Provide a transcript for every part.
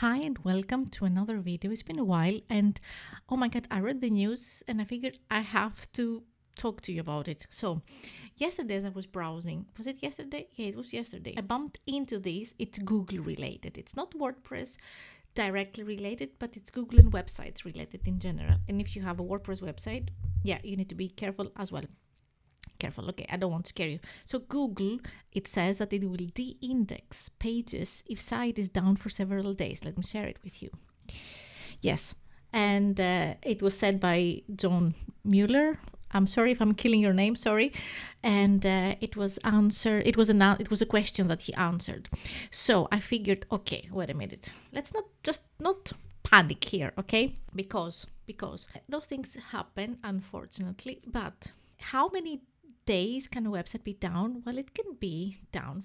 Hi and welcome to another video. It's been a while and oh my god, I read the news and I figured I have to talk to you about it. So yesterday as I was browsing, was it yesterday? Yeah, it was yesterday. I bumped into this. It's Google related. It's not WordPress directly related, but it's Google and websites related in general. And if you have a WordPress website, yeah, you need to be careful as well. Careful, okay, I don't want to scare you. So Google, it says that it will de-index pages if site is down for several days. Let me share it with you. Yes, and it was said by John Mueller. I'm sorry if I'm killing your name, sorry. And it was a question that he answered. So I figured, okay, wait a minute. Let's not panic here, okay? Because those things happen, unfortunately. But how many days can a website be down? Well, it can be down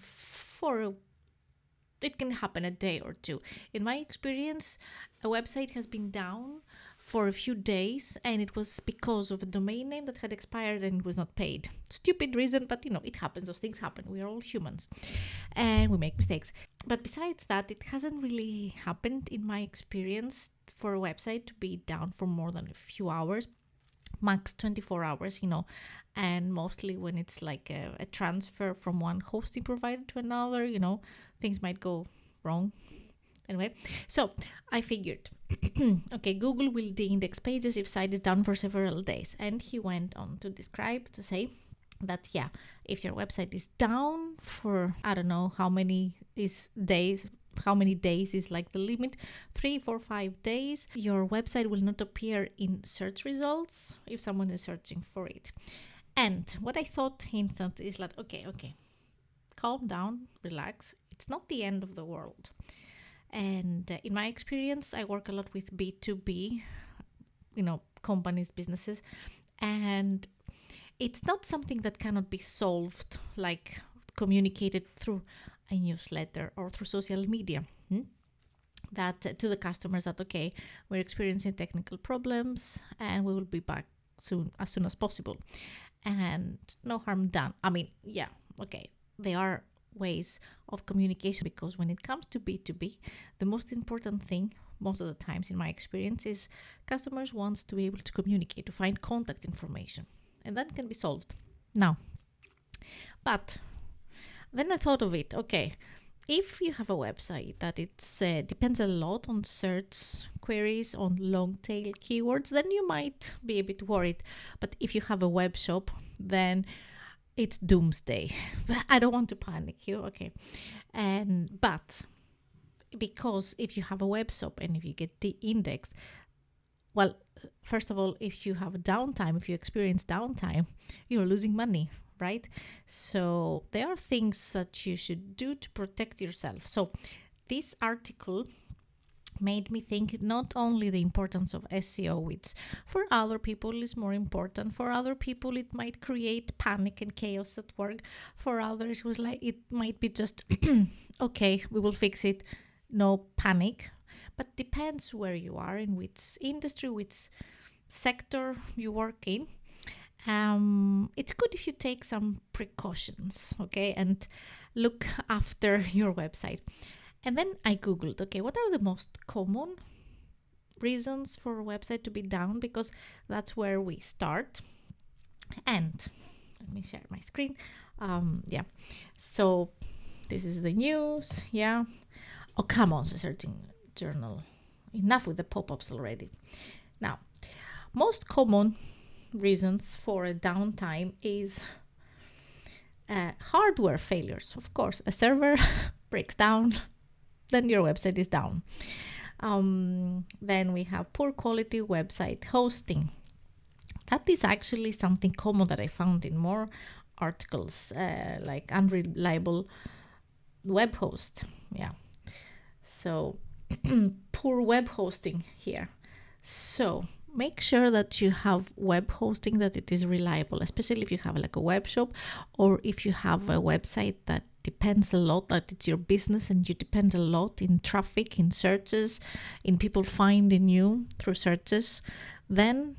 it can happen a day or two. In my experience, a website has been down for a few days and it was because of a domain name that had expired and was not paid. Stupid reason, but it happens. Those things happen. We are all humans and we make mistakes. But besides that, it hasn't really happened in my experience for a website to be down for more than a few hours. Max 24 hours, and mostly when it's like a transfer from one hosting provider to another, things might go wrong. Anyway, so I figured, okay, Google will de-index pages if site is down for several days. And he went on to say that, yeah, if your website is down for, I don't know how many days is like the limit, 3, 4, 5 days, your website will not appear in search results if someone is searching for it. And what I thought instantly is like, okay, calm down, relax. It's not the end of the world. And in my experience, I work a lot with B2B, companies, businesses, and it's not something that cannot be solved, like communicated through a newsletter or through social media. That to the customers that, okay, we're experiencing technical problems and we will be back as soon as possible. And no harm done. I mean, yeah, okay, there are ways of communication, because when it comes to B2B, the most important thing most of the times in my experience is customers wants to be able to communicate, to find contact information, and that can be solved now. But then I thought of it, okay, if you have a website that it's depends a lot on search queries, on long tail keywords, then you might be a bit worried. But if you have a web shop, then it's doomsday. I don't want to panic you, okay? But because if you have a web shop and if you get de-indexed, well, first of all, if you have a downtime, if you experience downtime, you're losing money, right? So there are things that you should do to protect yourself. So this article made me think not only the importance of SEO, which for other people is more important. For other people, it might create panic and chaos at work. For others, it might be just, okay, we will fix it. No panic. But depends where you are, in which industry, which sector you work in. It's good if you take some precautions, okay, and look after your website. And then I googled, okay, what are the most common reasons for a website to be down, because that's where we start. And let me share my screen. So this is the news. Oh, come on, searching journal. Enough with the pop-ups already. Now, most common reasons for a downtime is hardware failures. Of course, a server breaks down, then your website is down. Then we have poor quality website hosting. That is actually something common that I found in more articles, like unreliable web host. Yeah. So poor web hosting here. So make sure that you have web hosting, that it is reliable, especially if you have like a web shop, or if you have a website that depends a lot, that it's your business and you depend a lot in traffic, in searches, in people finding you through searches. Then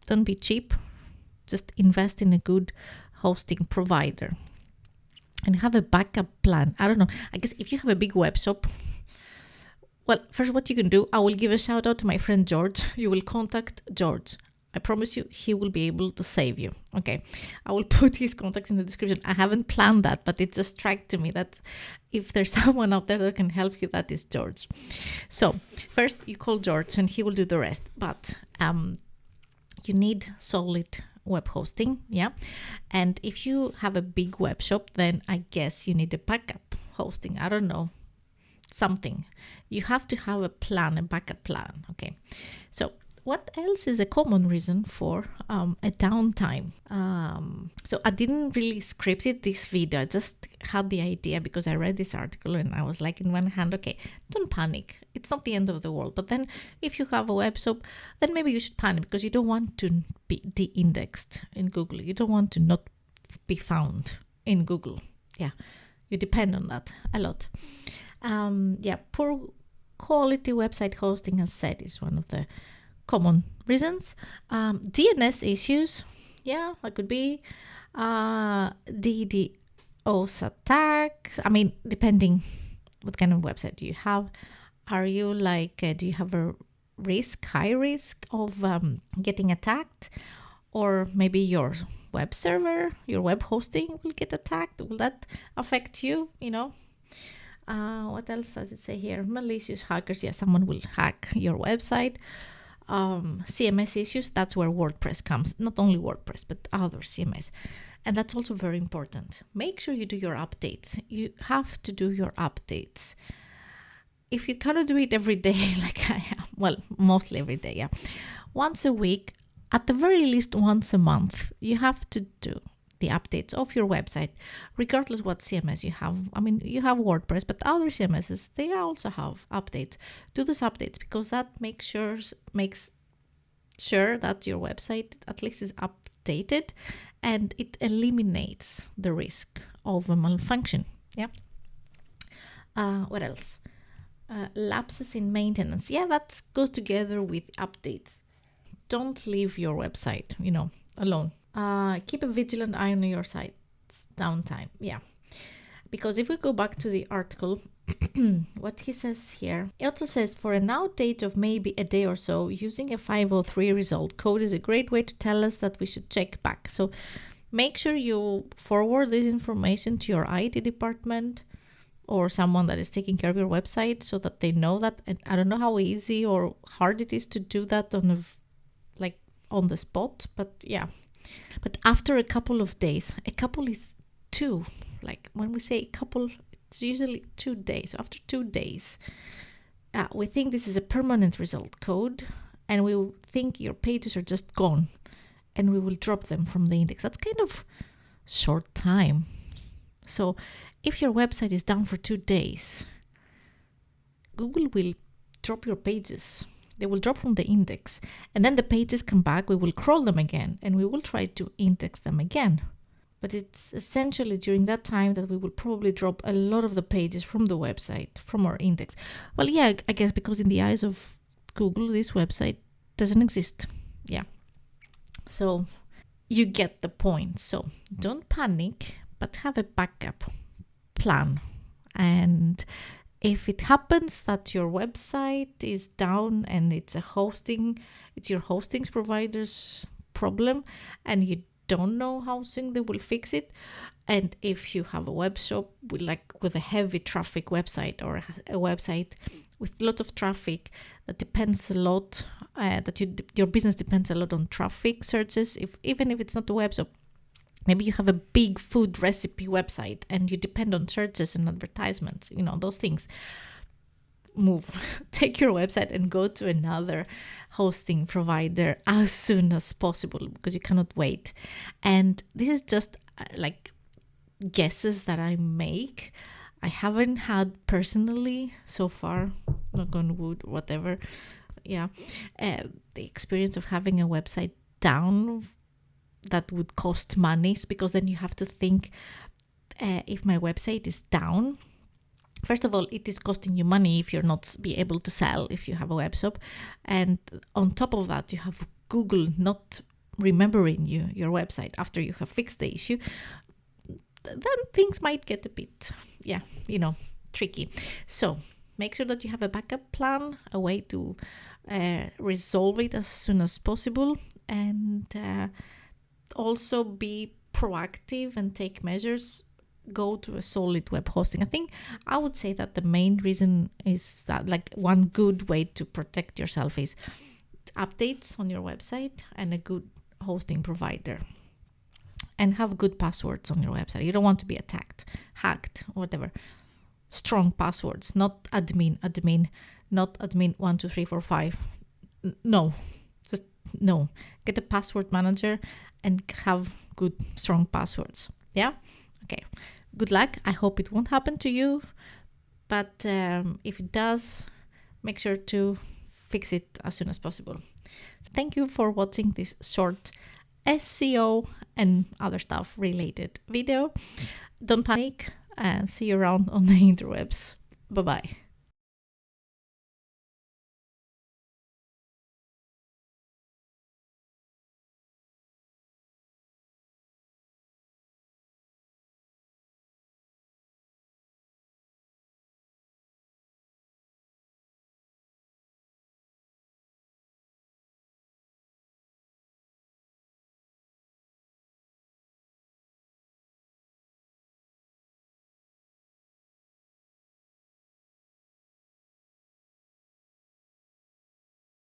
don't be cheap. Just invest in a good hosting provider and have a backup plan. I don't know. I guess if you have a big web shop, Well, first, what you can do, I will give a shout out to my friend George. You will contact George. I promise you, he will be able to save you. Okay, I will put his contact in the description. I haven't planned that, but it just struck to me that if there's someone out there that can help you, that is George. So first, you call George, and he will do the rest. But you need solid web hosting, yeah. And if you have a big web shop, then I guess you need a backup hosting. I don't know, something. You have to have a plan, a backup plan. Okay, so what else is a common reason for a downtime? So I didn't really script it, this video. I just had the idea because I read this article and I was like, in one hand, okay, don't panic. It's not the end of the world. But then if you have a web shop, then maybe you should panic because you don't want to be de-indexed in Google. You don't want to not be found in Google. Yeah, you depend on that a lot. Poor quality website hosting, as said, is one of the common reasons. DNS issues, yeah, that could be. DDoS attacks. I mean, depending what kind of website do you have. Are you like, do you have a high risk of getting attacked? Or maybe your web server, your web hosting will get attacked. Will that affect you? You know? What else does it say here? Malicious hackers. Yeah, someone will hack your website. CMS issues, that's where WordPress comes. Not only WordPress, but other CMS. And that's also very important. Make sure you do your updates. You have to do your updates. If you cannot do it every day, like I am, well, mostly every day, yeah. Once a week, at the very least once a month, you have to do the updates of your website, regardless what CMS you have. I mean, you have WordPress, but other CMSs, they also have updates. Do those updates because that makes sure that your website at least is updated and it eliminates the risk of a malfunction. Yeah. What else? Lapses in maintenance. Yeah, that goes together with updates. Don't leave your website, alone. Keep a vigilant eye on your site's downtime. Yeah. Because if we go back to the article, what he says here, it also says for an outage of maybe a day or so, using a 503 result code is a great way to tell us that we should check back. So make sure you forward this information to your IT department or someone that is taking care of your website so that they know that. And I don't know how easy or hard it is to do that on the spot, but yeah. But after a couple of days, a couple is 2. Like when we say a couple, it's usually 2 days. So after 2 days, we think this is a permanent result code and we will think your pages are just gone and we will drop them from the index. That's kind of short time. So if your website is down for 2 days, Google will drop your pages. They will drop from the index and then the pages come back. We will crawl them again and we will try to index them again. But it's essentially during that time that we will probably drop a lot of the pages from the website, from our index. Well, yeah, I guess because in the eyes of Google, this website doesn't exist. Yeah. So you get the point. So don't panic, but have a backup plan. And if it happens that your website is down and it's your hosting provider's problem and you don't know how soon they will fix it, and if you have a web shop with a heavy traffic website or a website with a lot of traffic that depends a lot, your business depends a lot on traffic searches, even if it's not a web shop. Maybe you have a big food recipe website and you depend on searches and advertisements, those things. Take your website and go to another hosting provider as soon as possible because you cannot wait. And this is just like guesses that I make. I haven't had personally so far, knock on wood, whatever, the experience of having a website down that would cost money, because then you have to think, if my website is down, first of all, it is costing you money if you're not be able to sell if you have a web shop. And on top of that, you have Google not remembering your website after you have fixed the issue. Then things might get a bit, tricky. So make sure that you have a backup plan, a way to resolve it as soon as possible, and also be proactive and take measures. Go to a solid web hosting. I think I would say that the main reason is that, like, one good way to protect yourself is updates on your website and a good hosting provider, and have good passwords on your website. You don't want to be attacked, hacked, whatever. Strong passwords, not admin, not admin 1 2 3 4 5. No, just no. Get a password manager and have good, strong passwords. Yeah. Okay. Good luck. I hope it won't happen to you, but if it does, make sure to fix it as soon as possible. So thank you for watching this short SEO and other stuff related video. Don't panic. See you around on the interwebs. Bye bye.